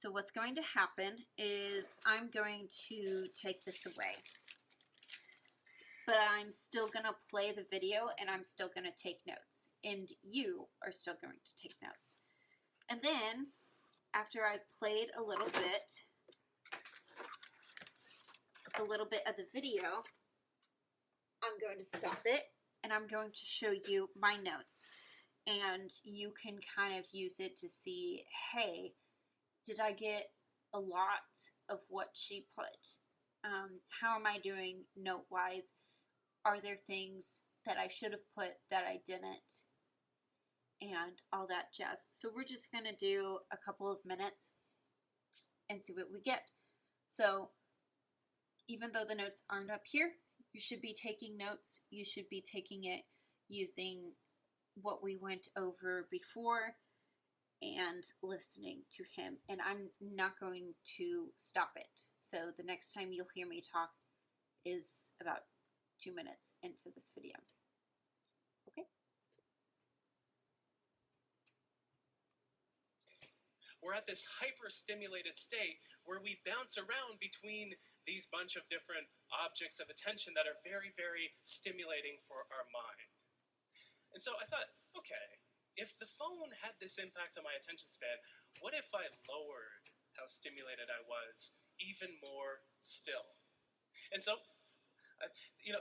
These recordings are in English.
So what's going to happen is I'm going to take this away. But I'm still going to play the video and I'm still going to take notes. And you are still going to take notes. And then, after I've played a little bit of the video, I'm going to stop it and I'm going to show you my notes. And you can kind of use it to see, hey, did I get a lot of what she put? How am I doing note-wise? Are there things that I should have put that I didn't? And all that jazz. So we're just going to do a couple of minutes and see what we get. So even though the notes aren't up here, you should be taking notes. You should be taking it using what we went over before and listening to him. And I'm not going to stop it. So the next time you'll hear me talk is about 2 minutes into this video. Okay? We're at this hyper-stimulated state where we bounce around between these bunch of different objects of attention that are very, very stimulating for our mind. And so I thought, okay, if the phone had this impact on my attention span, what if I lowered how stimulated I was even more still? And so,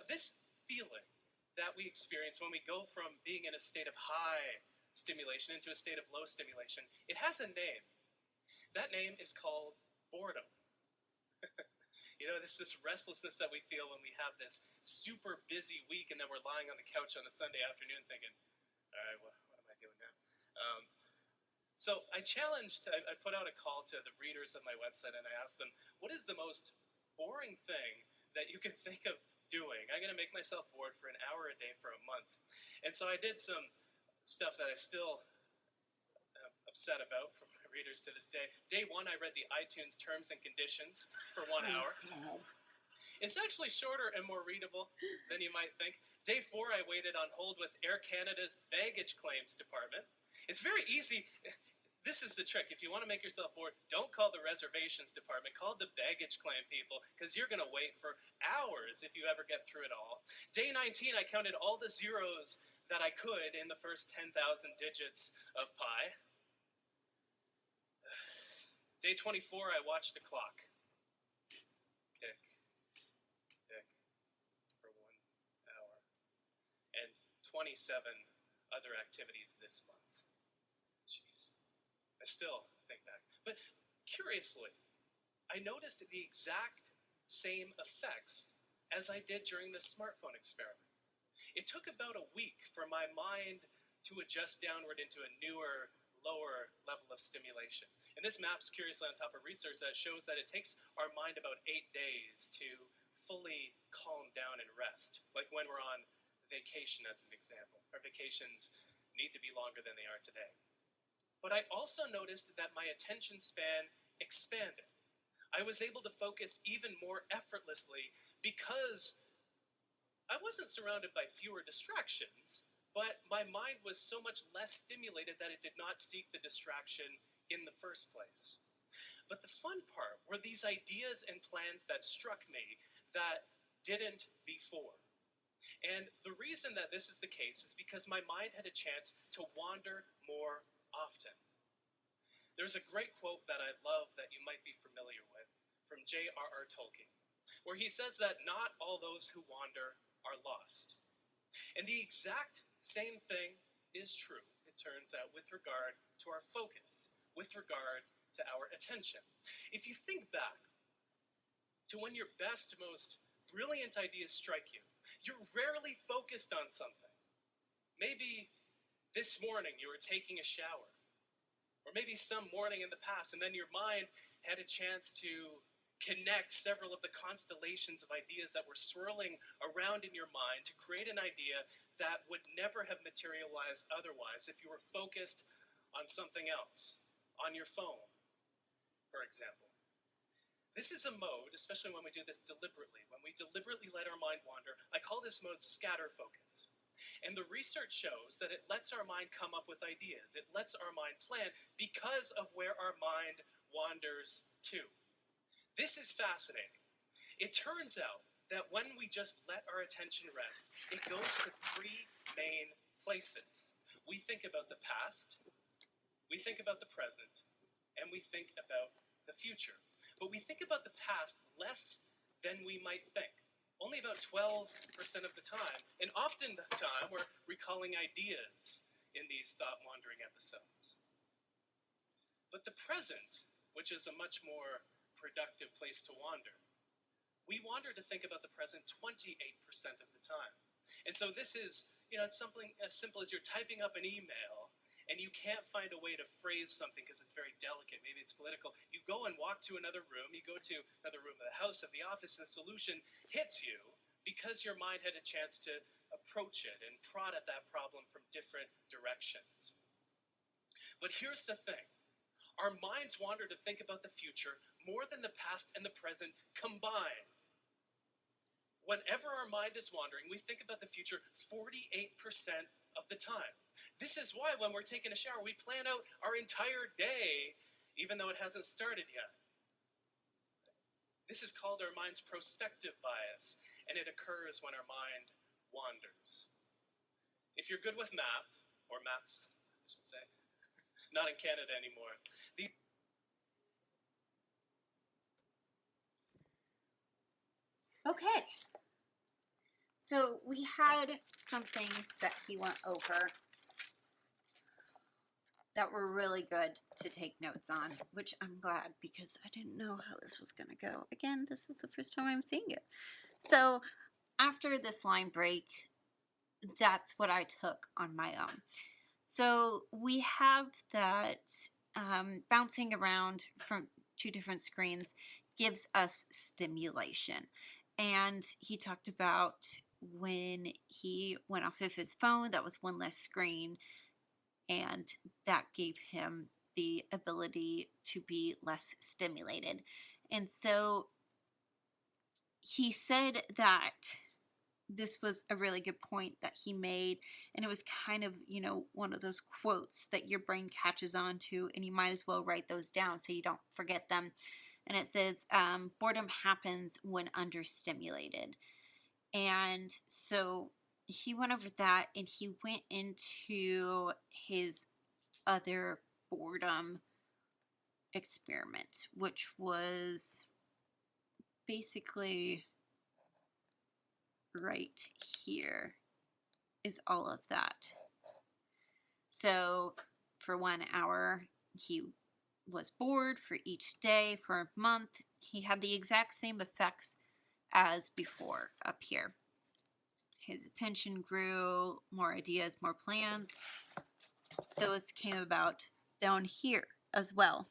this feeling that we experience when we go from being in a state of high stimulation into a state of low stimulation, it has a name. That name is called boredom. This restlessness that we feel when we have this super busy week and then we're lying on the couch on a Sunday afternoon thinking, all right, what am I doing now? So I put out a call to the readers of my website and I asked them, what is the most boring thing that you can think of doing? I'm going to make myself bored for an hour a day for a month. And so I did some stuff that I still am upset about from my readers to this day. Day one, I read the iTunes terms and conditions for 1 hour. Dad. It's actually shorter and more readable than you might think. Day 4, I waited on hold with Air Canada's baggage claims department. It's very easy. This is the trick. If you want to make yourself bored, don't call the reservations department. Call the baggage claim people, because you're going to wait for hours if you ever get through it all. Day 19, I counted all the zeros that I could in the first 10,000 digits of pi. Day 24, I watched the clock. Tick, tick, for 1 hour. And 27 other activities this month. Jeez. I still think back. But curiously, I noticed the exact same effects as I did during the smartphone experiment. It took about a week for my mind to adjust downward into a newer, lower level of stimulation. And this maps curiously on top of research that shows that it takes our mind about 8 days to fully calm down and rest, like when we're on vacation as an example. Our vacations need to be longer than they are today. But I also noticed that my attention span expanded. I was able to focus even more effortlessly because I wasn't surrounded by fewer distractions, but my mind was so much less stimulated that it did not seek the distraction in the first place. But the fun part were these ideas and plans that struck me that didn't before. And the reason that this is the case is because my mind had a chance to wander more often. There's a great quote that I love that you might be familiar with from J.R.R. Tolkien, where he says that not all those who wander are lost. And the exact same thing is true, it turns out, with regard to our focus, with regard to our attention. If you think back to when your best, most brilliant ideas strike you, you're rarely focused on something. Maybe this morning you were taking a shower, or maybe some morning in the past, and then your mind had a chance to connect several of the constellations of ideas that were swirling around in your mind to create an idea that would never have materialized otherwise if you were focused on something else, on your phone, for example. This is a mode, especially when we do this deliberately, when we deliberately let our mind wander. I call this mode scatter focus. And the research shows that it lets our mind come up with ideas. It lets our mind plan because of where our mind wanders too. This is fascinating. It turns out that when we just let our attention rest, it goes to three main places. We think about the past, we think about the present, and we think about the future. But we think about the past less than we might think. Only about 12% of the time, and often the time, we're recalling ideas in these thought-wandering episodes. But the present, which is a much more productive place to wander, we wander to think about the present 28% of the time. And so this is, it's something as simple as you're typing up an email and you can't find a way to phrase something because it's very delicate, maybe it's political. You go and walk to another room, you go to another room of the house, of the office, and the solution hits you because your mind had a chance to approach it and prod at that problem from different directions. But here's the thing. Our minds wander to think about the future more than the past and the present combined. Whenever our mind is wandering, we think about the future 48% of the time. This is why when we're taking a shower, we plan out our entire day, even though it hasn't started yet. This is called our mind's prospective bias, and it occurs when our mind wanders. If you're good with math, or maths, I should say, not in Canada anymore. Okay. So we had some things that he went over that were really good to take notes on, which I'm glad because I didn't know how this was going to go. Again, this is the first time I'm seeing it. So after this line break, that's what I took on my own. So we have that bouncing around from two different screens gives us stimulation. And he talked about when he went off of his phone, that was one less screen, and that gave him the ability to be less stimulated. And so he said that this was a really good point that he made, and it was kind of, one of those quotes that your brain catches on to, and you might as well write those down so you don't forget them. And it says, boredom happens when understimulated. And so he went over that, and he went into his other boredom experiment, which was basically right here is all of that. So for 1 hour, he was bored for each day for a month. He had the exact same effects as before up here. His attention grew, more ideas, more plans. Those came about down here as well.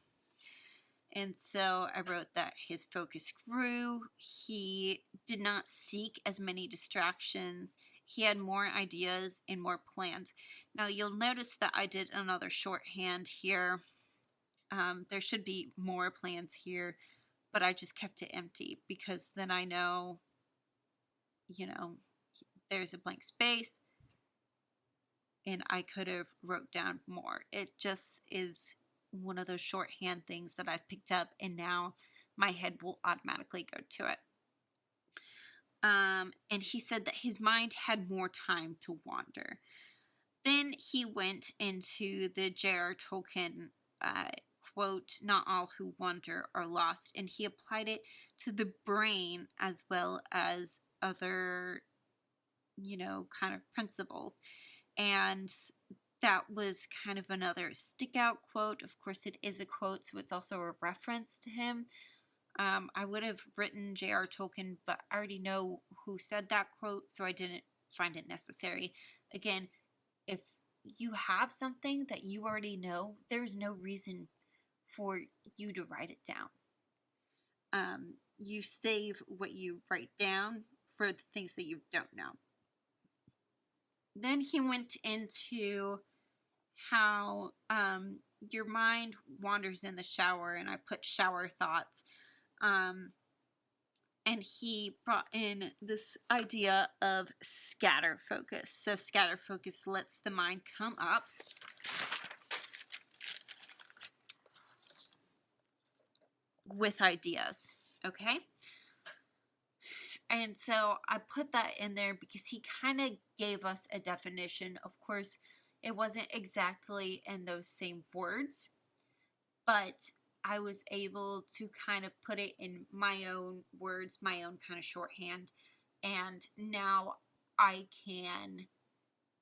And so I wrote that his focus grew. He did not seek as many distractions. He had more ideas and more plans. Now you'll notice that I did another shorthand here. There should be more plans here, but I just kept it empty because then I know, there's a blank space and I could have wrote down more. It just is one of those shorthand things that I've picked up, and now my head will automatically go to it. And he said that his mind had more time to wander. Then he went into the J.R. Tolkien quote, "Not all who wander are lost," and he applied it to the brain as well as other, kind of principles. And that was kind of another stick out quote. Of course, it is a quote, so it's also a reference to him. I would have written J.R. Tolkien, but I already know who said that quote, so I didn't find it necessary. Again, if you have something that you already know, there's no reason for you to write it down. You save what you write down for the things that you don't know. Then he went into how your mind wanders in the shower, and I put shower thoughts. And he brought in this idea of scatter focus. So scatter focus lets the mind come up with ideas, okay? And so I put that in there because he kind of gave us a definition. Of course, it wasn't exactly in those same words, but I was able to kind of put it in my own words, my own kind of shorthand. And now I can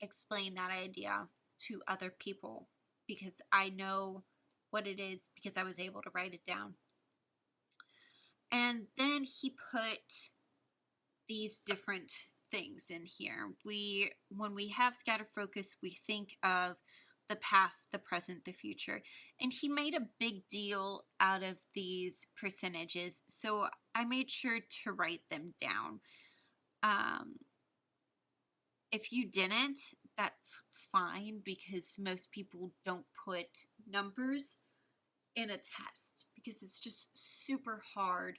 explain that idea to other people because I know what it is because I was able to write it down. And then he put these different things in here. When we have scatter focus, we think of the past, the present, the future. And he made a big deal out of these percentages, so I made sure to write them down. If you didn't, that's fine because most people don't put numbers in a test because it's just super hard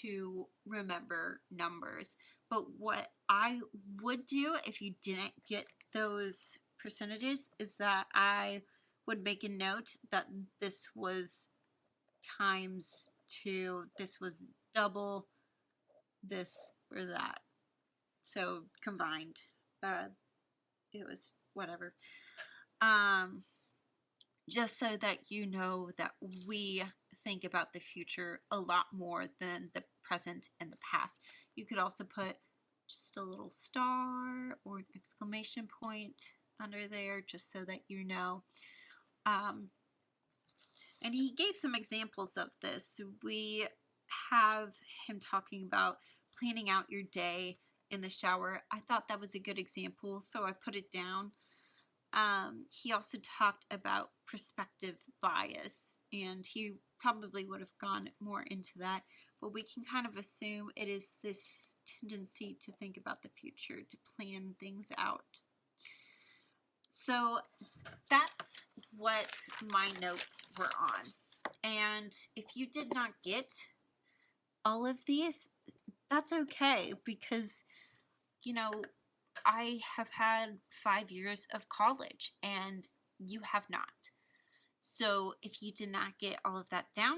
to remember numbers. But what I would do if you didn't get those percentages is that I would make a note that this was times 2, this was double this or that. So combined, it was whatever. Just so that you know that we think about the future a lot more than the present and the past. You could also put just a little star or an exclamation point under there just so that you know. And he gave some examples of this. We have him talking about planning out your day in the shower. I thought that was a good example, so I put it down. He also talked about perspective bias, and he probably would have gone more into that, but we can kind of assume it is this tendency to think about the future, to plan things out. So that's what my notes were on. And if you did not get all of these, that's okay because, you know, I have had 5 years of college and you have not. So if you did not get all of that down,